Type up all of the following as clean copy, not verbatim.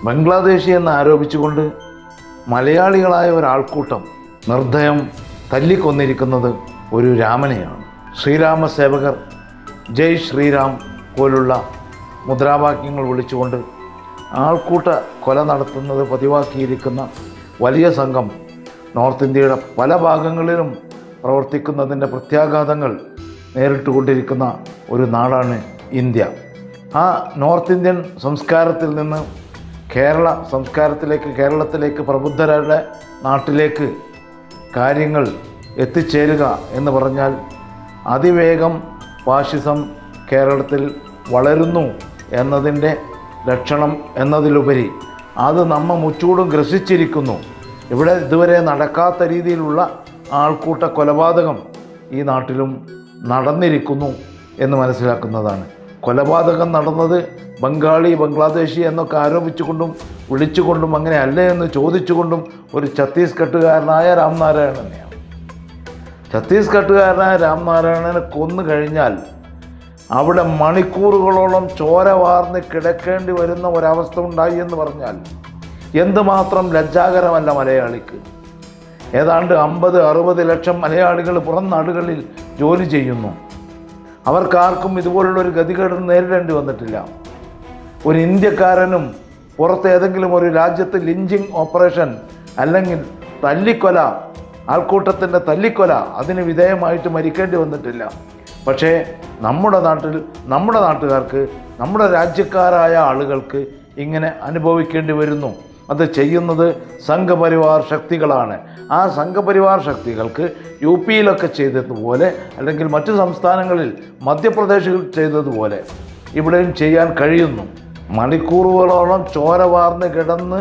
ബംഗ്ലാദേശി എന്ന് ആരോപിച്ചുകൊണ്ട് മലയാളികളായ ഒരാൾക്കൂട്ടം നിർദ്ദയം തല്ലിക്കൊന്നിരിക്കുന്നത് ഒരു രാമനെയാണ്. ശ്രീരാമ സേവകർ, ജയ് ശ്രീറാം പോലുള്ള മുദ്രാവാക്യങ്ങൾ വിളിച്ചുകൊണ്ട് ആൾക്കൂട്ട കൊല നടത്തുന്നത് പതിവാക്കിയിരിക്കുന്ന വലിയ സംഘം നോർത്ത് ഇന്ത്യയുടെ പല ഭാഗങ്ങളിലും പ്രവർത്തിക്കുന്നതിൻ്റെ പ്രത്യാഘാതങ്ങൾ നേരിട്ടുകൊണ്ടിരിക്കുന്ന ഒരു നാടാണ് ഇന്ത്യ. ആ നോർത്ത് ഇന്ത്യൻ സംസ്കാരത്തിൽ നിന്ന് കേരള സംസ്കാരത്തിലേക്ക്, കേരളത്തിലേക്ക്, പ്രബുദ്ധരുടെ നാട്ടിലേക്ക് കാര്യങ്ങൾ എത്തിച്ചേരുക എന്ന് പറഞ്ഞാൽ അതിവേഗം ഫാഷിസം കേരളത്തിൽ വളരുന്നു എന്നതിൻ്റെ ലക്ഷണം എന്നതിലുപരി അത് നമ്മെ മുച്ചൂടും ഗ്രസിച്ചിരിക്കുന്നു. ഇവിടെ ഇതുവരെ നടക്കാത്ത രീതിയിലുള്ള ആൾക്കൂട്ട കൊലപാതകം ഈ നാട്ടിലും നടന്നിരിക്കുന്നു എന്ന് മനസ്സിലാക്കുന്നതാണ്. കൊലപാതകം നടന്നത് ബംഗാളി, ബംഗ്ലാദേശി എന്നൊക്കെ ആരോപിച്ചുകൊണ്ടും വിളിച്ചുകൊണ്ടും അങ്ങനെ അല്ലേ എന്ന് ചോദിച്ചുകൊണ്ടും ഒരു ഛത്തീസ്ഗഡുകാരനായ രാംനാരായണനെയാണ്. ഛത്തീസ്ഗഡുകാരനായ രാംനാരായണനെ കൊന്നു കഴിഞ്ഞാൽ അവിടെ മണിക്കൂറുകളോളം ചോര വാർന്ന് കിടക്കേണ്ടി വരുന്ന ഒരവസ്ഥ ഉണ്ടായി എന്ന് പറഞ്ഞാൽ എന്തുമാത്രം ലജ്ജാകരമല്ല മലയാളിക്ക്. ഏതാണ്ട് 50-60 ലക്ഷം മലയാളികൾ പുറം നാടുകളിൽ ജോലി ചെയ്യുന്നു. അവർക്കാർക്കും ഇതുപോലുള്ളൊരു ഗതികേട് നേരിടേണ്ടി വന്നിട്ടില്ല. ഒരു ഇന്ത്യക്കാരനും പുറത്ത് ഏതെങ്കിലും ഒരു രാജ്യത്ത് ലിഞ്ചിങ് ഓപ്പറേഷൻ അല്ലെങ്കിൽ തല്ലിക്കൊല, ആൾക്കൂട്ടത്തിൻ്റെ തല്ലിക്കൊല അതിന് വിധേയമായിട്ട് മരിക്കേണ്ടി വന്നിട്ടില്ല. പക്ഷേ നമ്മുടെ നാട്ടിൽ, നമ്മുടെ നാട്ടുകാർക്ക്, നമ്മുടെ രാജ്യക്കാരായ ആളുകൾക്ക് ഇങ്ങനെ അനുഭവിക്കേണ്ടി വരുന്നു. അത് ചെയ്യുന്നത് സംഘപരിവാർ ശക്തികളാണ്. ആ സംഘപരിവാർ ശക്തികൾക്ക് യു പിയിലൊക്കെ ചെയ്തതുപോലെ അല്ലെങ്കിൽ മറ്റു സംസ്ഥാനങ്ങളിൽ മധ്യപ്രദേശിൽ ചെയ്തതുപോലെ ഇവിടെയും ചെയ്യാൻ കഴിയുന്നു. മണിക്കൂറുകളോളം ചോര വാർന്ന് കിടന്ന്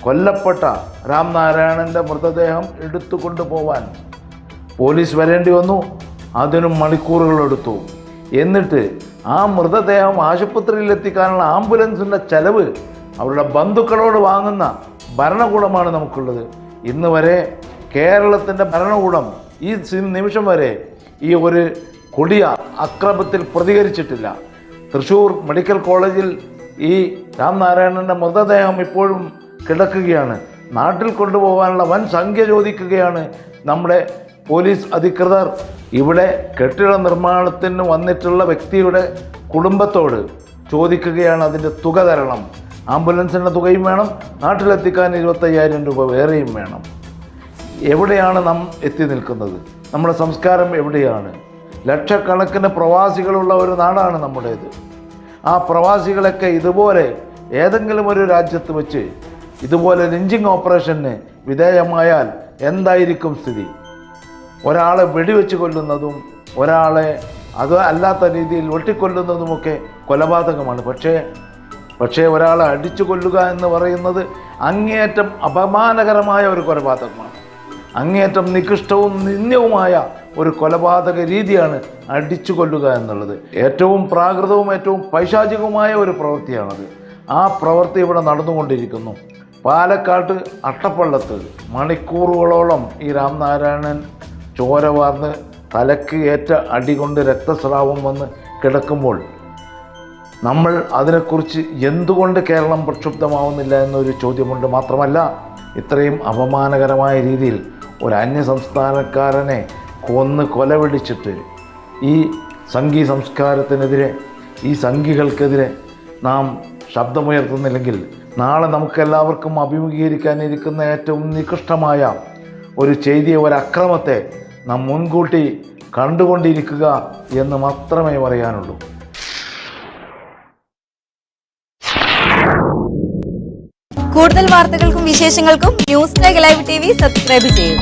കൊല്ലപ്പെട്ട രാംനാരായണൻ്റെ മൃതദേഹം എടുത്തുകൊണ്ടു പോവാൻ പോലീസ് വരേണ്ടി വന്നു. അതിനും മണിക്കൂറുകളെടുത്തു. എന്നിട്ട് ആ മൃതദേഹം ആശുപത്രിയിലെത്തിക്കാനുള്ള ആംബുലൻസിൻ്റെ ചെലവ് അവരുടെ ബന്ധുക്കളോട് വാങ്ങുന്ന ഭരണകൂടമാണ് നമുക്കുള്ളത്. ഇന്ന് വരെ കേരളത്തിൻ്റെ ഭരണകൂടം ഈ നിമിഷം വരെ ഈ ഒരു കൊടിയ അക്രമത്തിൽ പ്രതികരിച്ചിട്ടില്ല. തൃശ്ശൂർ മെഡിക്കൽ കോളേജിൽ ഈ രാംനാരായണൻ്റെ മൃതദേഹം ഇപ്പോഴും കിടക്കുകയാണ്. നാട്ടിൽ കൊണ്ടുപോകാനുള്ള വൻ സംഖ്യ ചോദിക്കുകയാണ് നമ്മുടെ പോലീസ് അധികൃതർ. ഇവിടെ കെട്ടിട നിർമ്മാണത്തിന് വന്നിട്ടുള്ള വ്യക്തിയുടെ കുടുംബത്തോട് ചോദിക്കുകയാണ് അതിൻ്റെ തുക തരണം. ആംബുലൻസിൻ്റെ തുകയും വേണം, നാട്ടിലെത്തിക്കാൻ 25,000 രൂപ വേറെയും വേണം. എവിടെയാണ് നാം എത്തി നിൽക്കുന്നത്? നമ്മുടെ സംസ്കാരം എവിടെയാണ്? ലക്ഷക്കണക്കിന് പ്രവാസികളുള്ള ഒരു നാടാണ് നമ്മുടേത്. ആ പ്രവാസികളൊക്കെ ഇതുപോലെ ഏതെങ്കിലും ഒരു രാജ്യത്ത് വെച്ച് ഇതുപോലെ ലിഞ്ചിങ് ഓപ്പറേഷന് വിധേയമായാൽ എന്തായിരിക്കും സ്ഥിതി? ഒരാളെ വെടിവെച്ച് കൊല്ലുന്നതും ഒരാളെ അത് അല്ലാത്ത രീതിയിൽ വെട്ടിക്കൊല്ലുന്നതുമൊക്കെ കൊലപാതകമാണ്. പക്ഷേ ഒരാളെ അടിച്ചു കൊല്ലുക എന്ന് പറയുന്നത് അങ്ങേയറ്റം അപമാനകരമായ ഒരു കൊലപാതകമാണ്. അങ്ങേയറ്റം നികൃഷ്ടവും നിന്ദ്യവുമായ ഒരു കൊലപാതക രീതിയാണ് അടിച്ചു കൊല്ലുക എന്നുള്ളത്. ഏറ്റവും പ്രാകൃതവും ഏറ്റവും പൈശാചികവുമായ ഒരു പ്രവൃത്തിയാണത്. ആ പ്രവൃത്തി ഇവിടെ നടന്നുകൊണ്ടിരിക്കുന്നു. പാലക്കാട് അട്ടപ്പള്ളത്ത് മണിക്കൂറുകളോളം ഈ രാംനാരായണൻ ചോര വാർന്ന് തലക്ക് ഏറ്റ അടി കൊണ്ട് രക്തസ്രാവം വന്ന് കിടക്കുമ്പോൾ നമ്മൾ അതിനെക്കുറിച്ച് എന്തുകൊണ്ട് കേരളം പ്രക്ഷുബ്ധമാവുന്നില്ല എന്നൊരു ചോദ്യമുണ്ട്. മാത്രമല്ല, ഇത്രയും അപമാനകരമായ രീതിയിൽ ഒരു അന്യസംസ്ഥാനക്കാരനെ കൊന്ന് കൊലവിളിച്ചിട്ട് ഈ സംഘീ സംസ്കാരത്തിനെതിരെ, ഈ സംഘികൾക്കെതിരെ നാം ശബ്ദമുയർത്തുന്നില്ലെങ്കിൽ നാളെ നമുക്കെല്ലാവർക്കും അഭിമുഖീകരിക്കാനിരിക്കുന്ന ഏറ്റവും നികൃഷ്ടമായ ഒരു ചെയ്തിയ ഒരക്രമത്തെ നാം മുൻകൂട്ടി കണ്ടുകൊണ്ടിരിക്കുക എന്ന് മാത്രമേ പറയാനുള്ളൂ. കൂടുതൽ വാർത്തകൾക്കും വിശേഷങ്ങൾക്കും ന്യൂസ് ലൈവ് TV സബ്സ്ക്രൈബ് ചെയ്യുക.